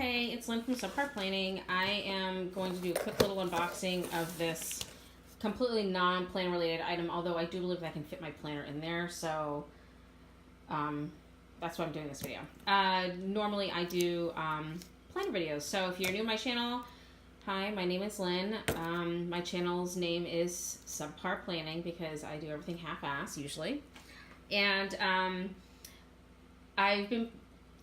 hey, it's Lynn from Subparplanning. I am going to do a quick little unboxing of this completely non-planner related item, although I do believe that I can fit my planner in there, so that's why I'm doing this video. Normally I do planner videos, so if you're new to my channel, hi, my name is Lynn. My channel's name is Subparplanning because I do everything half-ass usually. And I've been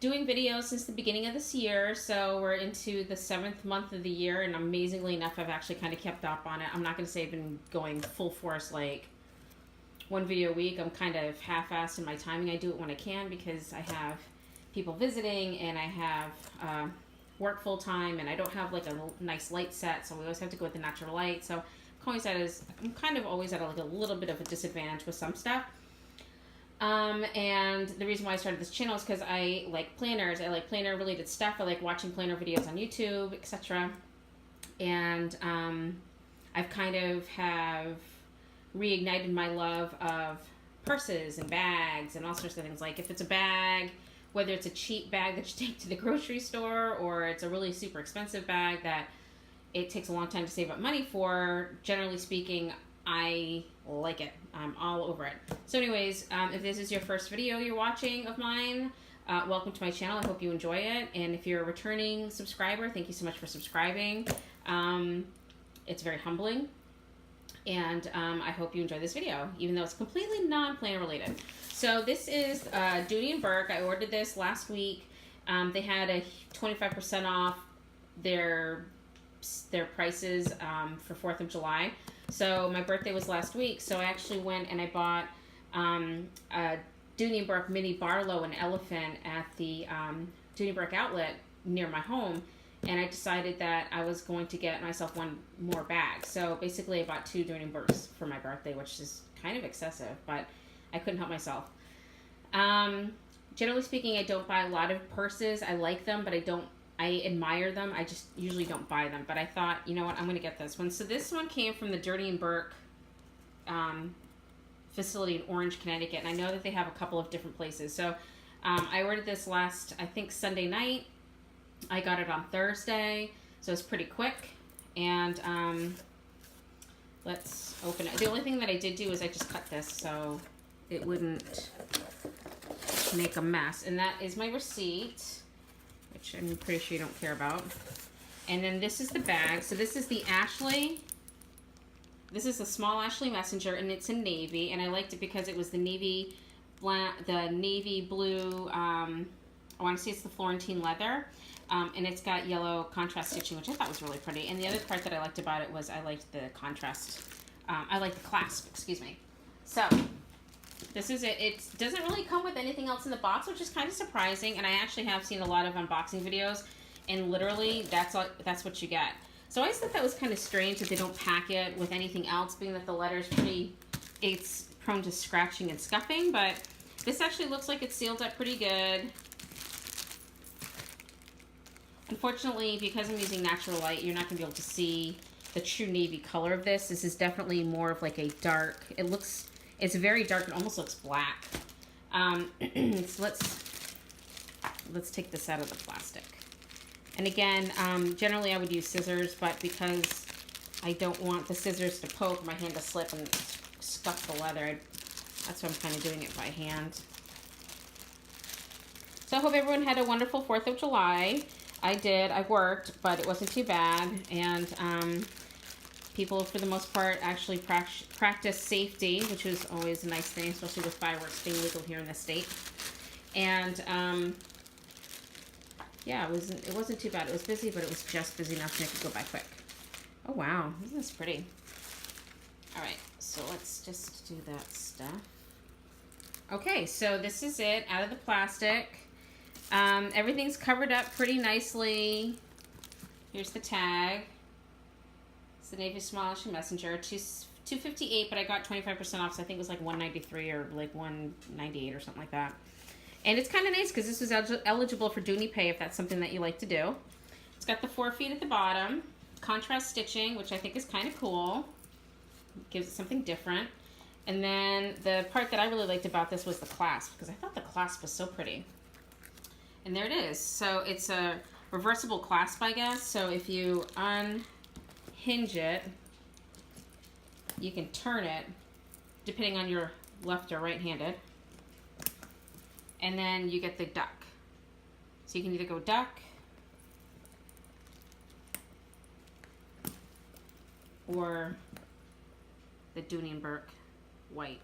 doing videos since the beginning of this year, so we're into the 7th month of the year, and amazingly enough, I've actually kind of kept up on it. I'm not going to say I've been going full force, like one video a week. I'm kind of half-assed in my timing. I do it when I can because I have people visiting, and I have work full-time, and I don't have like a nice light set, so we always have to go with the natural light. So I'm kind of always at like a little bit of a disadvantage with some stuff. And the reason why I started this channel is because I like planners. I like planner related stuff. I like watching planner videos on YouTube, etc. And I've kind of have reignited my love of purses and bags and all sorts of things. Like if it's a bag, whether it's a cheap bag that you take to the grocery store or it's a really super expensive bag that it takes a long time to save up money for, generally speaking, I like it. I'm all over it. So anyways, if this is your first video you're watching of mine, welcome to my channel. I hope you enjoy it. And if you're a returning subscriber, thank you so much for subscribing. It's very humbling. And I hope you enjoy this video, even though it's completely non-planner related. So this is Dooney Bourke. I ordered this last week. They had a 25% off their prices for 4th of July. So my birthday was last week, so I actually went and I bought a Dooney Bourke mini Barlow and elephant at the Dooney Bourke outlet near my home, and I decided that I was going to get myself one more bag. So basically I bought 2 Dooney Bourkes for my birthday, which is kind of excessive, but I couldn't help myself. Generally speaking, I don't buy a lot of purses. I like them, but I admire them. I just usually don't buy them. But I thought, you know what, I'm going to get this one. So this one came from the Dooney Bourke facility in Orange, Connecticut. And I know that they have a couple of different places. So I ordered this last, I think, Sunday night. I got it on Thursday. So it's pretty quick. And let's open it. The only thing that I did do is I just cut this so it wouldn't make a mess. And that is my receipt, which I'm pretty sure you don't care about. And then this is the bag. So this is the Ashley. This is a small Ashley Messenger, and it's in navy. And I liked it because it was the navy blue. I want to say it's the Florentine leather, and it's got yellow contrast stitching, which I thought was really pretty. And the other part that I liked about it was I liked the contrast. I liked the clasp. Excuse me. So this is it. It doesn't really come with anything else in the box, which is kind of surprising. And I actually have seen a lot of unboxing videos, and literally that's what you get. So I just thought that was kind of strange that they don't pack it with anything else, being that the letter's it's prone to scratching and scuffing. But this actually looks like it's sealed up pretty good. Unfortunately, because I'm using natural light, you're not going to be able to see the true navy color of this. This is definitely more of like a dark, it's very dark. It almost looks black. So let's take this out of the plastic. And again, generally I would use scissors, but because I don't want the scissors to poke, my hand to slip and scuff the leather, that's why I'm kind of doing it by hand. So I hope everyone had a wonderful 4th of July. I did. I worked, but it wasn't too bad. And people, for the most part, actually practice safety, which is always a nice thing, especially with fireworks being legal here in the state. And yeah, it wasn't too bad. It was busy, but it was just busy enough to make it go by quick. Oh wow, isn't this pretty? All right, so let's just do that stuff. Okay, so this is it out of the plastic. Everything's covered up pretty nicely. Here's the tag. The Navy Small Ashley Messenger, $258, but I got 25% off, so I think it was like $193 or like $198 or something like that. And it's kind of nice because this was eligible for Dooney Pay if that's something that you like to do. It's got the 4 feet at the bottom, contrast stitching, which I think is kind of cool. It gives it something different. And then the part that I really liked about this was the clasp, because I thought the clasp was so pretty. And there it is. So it's a reversible clasp, I guess. So if you unhinge it, you can turn it depending on your left or right-handed. And then you get the duck. So you can either go duck or the Dooney Bourke white,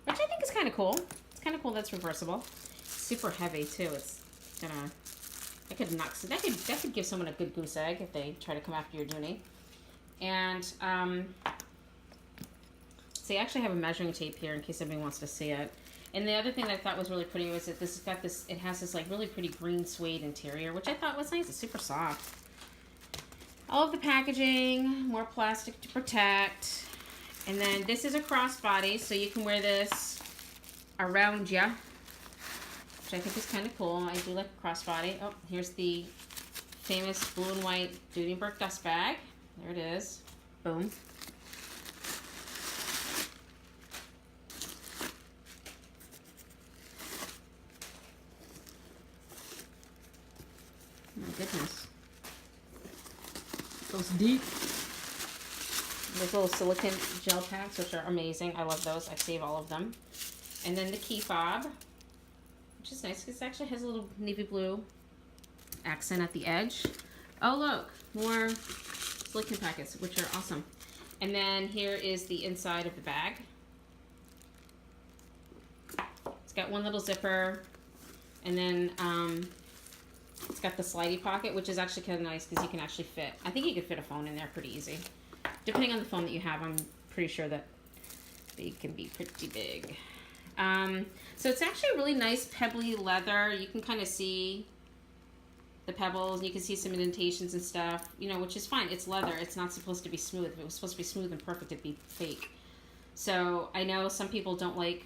which I think is kind of cool. It's kind of cool that's reversible. Super heavy too. It's gonna, that could give someone a good goose egg if they try to come after your Dooney. And so you actually have a measuring tape here in case anybody wants to see it. And the other thing that I thought was really pretty was that this has got this, it has this like really pretty green suede interior, which I thought was nice. It's super soft. All of the packaging, more plastic to protect. And then this is a crossbody, so you can wear this around you, which I think is kind of cool. I do like a crossbody. Oh, here's the famous blue and white Dooney Bourke dust bag. There it is. Boom. My goodness. Goes deep. Those little silicone gel packs, which are amazing. I love those. I save all of them. And then the key fob, which is nice because it actually has a little navy blue accent at the edge. Oh, look, more silicone packets, which are awesome. And then here is the inside of the bag. It's got one little zipper, and then it's got the slidey pocket, which is actually kind of nice because you can actually fit, I think you could fit a phone in there pretty easy. Depending on the phone that you have, I'm pretty sure that they can be pretty big. So it's actually a really nice pebbly leather. You can kind of see the pebbles. You can see some indentations and stuff, you know, which is fine. It's leather. It's not supposed to be smooth. If it was supposed to be smooth and perfect, it'd be fake. So I know some people don't like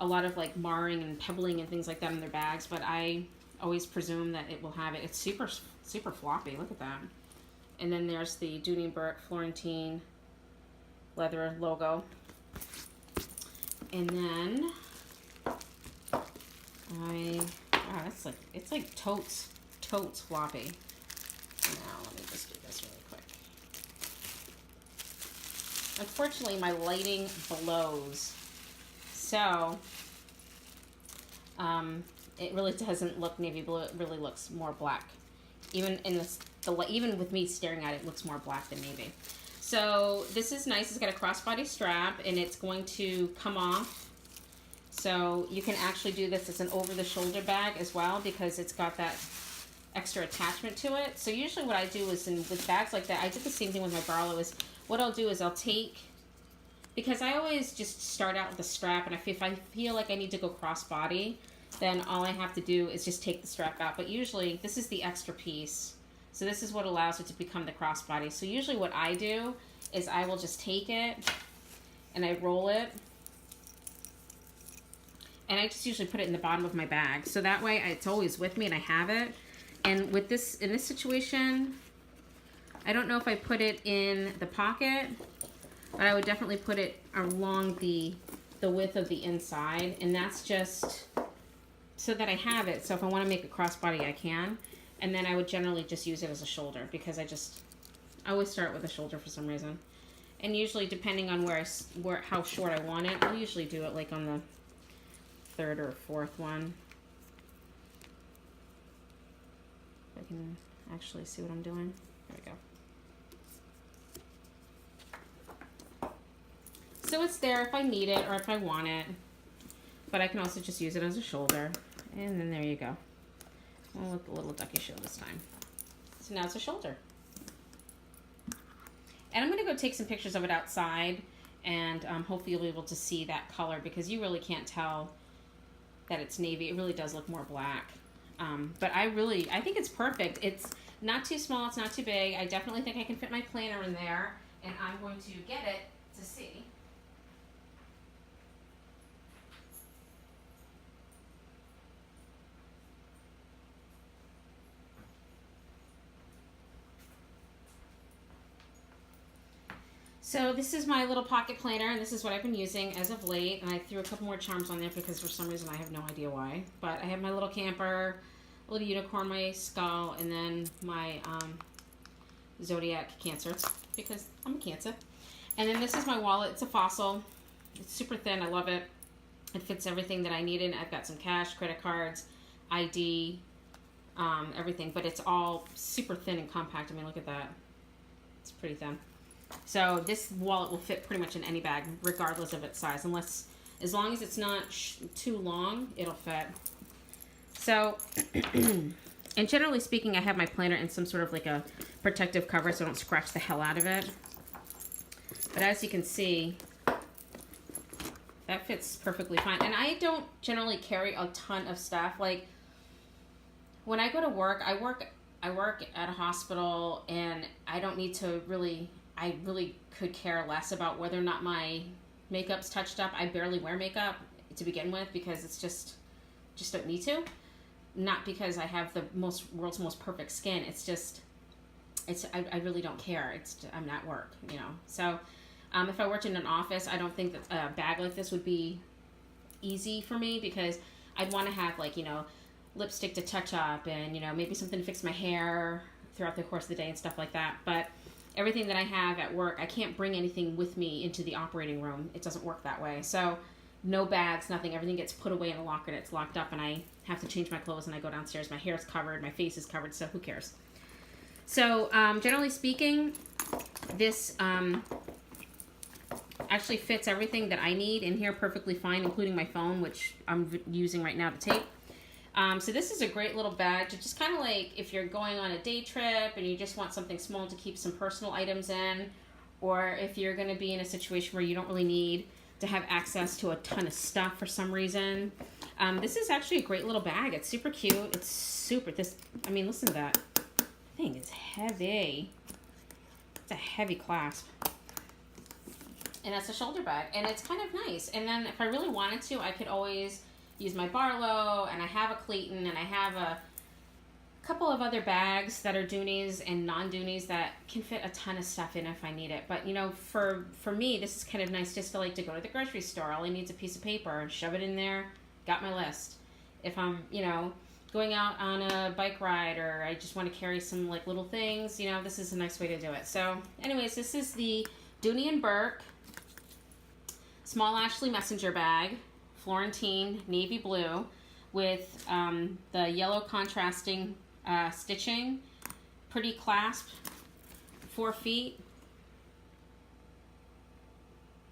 a lot of like marring and pebbling and things like that in their bags, but I always presume that it will have it. It's super, super floppy. Look at that. And then there's the Dooney Bourke Florentine leather logo. And then wow, that's like, it's like totes floppy. Now let me just do this really quick. Unfortunately, my lighting blows, so it really doesn't look navy blue. It really looks more black. Even in even with me staring at it, it looks more black than navy. So this is nice. It's got a crossbody strap, and it's going to come off. So you can actually do this as an over-the-shoulder bag as well because it's got that extra attachment to it. So usually what I do is with bags like that, I did the same thing with my Barlow, is what I'll do is I'll take, because I always just start out with a strap, and if I feel like I need to go crossbody, then all I have to do is just take the strap out. But usually this is the extra piece. So this is what allows it to become the crossbody. So usually what I do is I will just take it and I roll it. And I just usually put it in the bottom of my bag. So that way it's always with me and I have it. And with this, in this situation, I don't know if I put it in the pocket, but I would definitely put it along the width of the inside. And that's just so that I have it. So if I want to make a crossbody, I can. And then I would generally just use it as a shoulder because I always start with a shoulder for some reason. And usually depending on how short I want it, I'll usually do it like on the third or fourth one. If I can actually see what I'm doing. There we go. So it's there if I need it or if I want it. But I can also just use it as a shoulder. And then there you go. Well, with the little ducky show this time. So now it's a shoulder. And I'm going to go take some pictures of it outside, and hopefully you'll be able to see that color because you really can't tell that it's navy. It really does look more black. But I think it's perfect. It's not too small. It's not too big. I definitely think I can fit my planner in there, and I'm going to get it to see. So this is my little pocket planner, and this is what I've been using as of late. And I threw a couple more charms on there because for some reason I have no idea why. But I have my little camper, a little unicorn, my skull, and then my zodiac Cancer, because I'm a Cancer. And then this is my wallet. It's a Fossil. It's super thin. I love it. It fits everything that I need in. I've got some cash, credit cards, ID, everything. But it's all super thin and compact. I mean, look at that. It's pretty thin. So this wallet will fit pretty much in any bag, regardless of its size. As long as it's not too long, it'll fit. So, and generally speaking, I have my planner in some sort of like a protective cover so I don't scratch the hell out of it. But as you can see, that fits perfectly fine. And I don't generally carry a ton of stuff. Like, when I go to work, I work at a hospital, and I don't need to really, I really could care less about whether or not my makeup's touched up. I barely wear makeup to begin with because it's just don't need to. Not because I have the world's most perfect skin. It's just, I really don't care. I'm at work, you know. So if I worked in an office, I don't think that a bag like this would be easy for me, because I'd want to have, like, you know, lipstick to touch up, and, you know, maybe something to fix my hair throughout the course of the day and stuff like that. But everything that I have at work, I can't bring anything with me into the operating room. It doesn't work that way. So no bags, nothing. Everything gets put away in a locker and it's locked up, and I have to change my clothes and I go downstairs. My hair's covered, my face is covered, so who cares? So generally speaking, this actually fits everything that I need in here perfectly fine, including my phone, which I'm using right now to tape. So this is a great little bag to just kind of, like, if you're going on a day trip and you just want something small to keep some personal items in, or if you're going to be in a situation where you don't really need to have access to a ton of stuff for some reason. This is actually a great little bag. It's super cute. It's super, I mean, listen to that. Thing is heavy. It's a heavy clasp. And that's a shoulder bag. And it's kind of nice. And then if I really wanted to, I could always use my Barlow, and I have a Clayton, and I have a couple of other bags that are Dooneys and non-Dooneys that can fit a ton of stuff in if I need it. But, you know, for me, this is kind of nice just to, like, to go to the grocery store. All I need is a piece of paper and shove it in there. Got my list. If I'm, you know, going out on a bike ride, or I just want to carry some, like, little things, you know, this is a nice way to do it. So anyways, this is the Dooney Bourke Small Ashley Messenger bag, Florentine navy blue, with the yellow contrasting stitching, pretty clasp, 4 feet.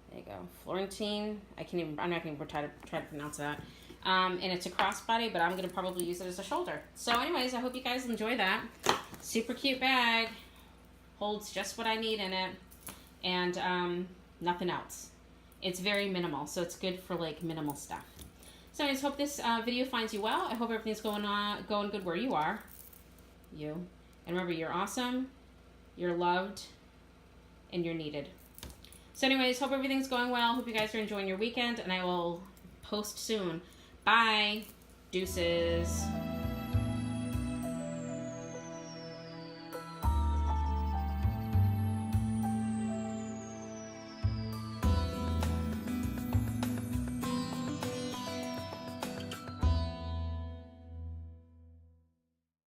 There you go, Florentine. I'm not even try to pronounce that. And it's a crossbody, but I'm gonna probably use it as a shoulder. So anyways, I hope you guys enjoy that. Super cute bag, holds just what I need in it, and nothing else. It's very minimal, so it's good for, like, minimal stuff. So I just hope this video finds you well. I hope everything's going good where you are. And remember, you're awesome, you're loved, and you're needed. So anyways, hope everything's going well. Hope you guys are enjoying your weekend, and I will post soon. Bye. Deuces.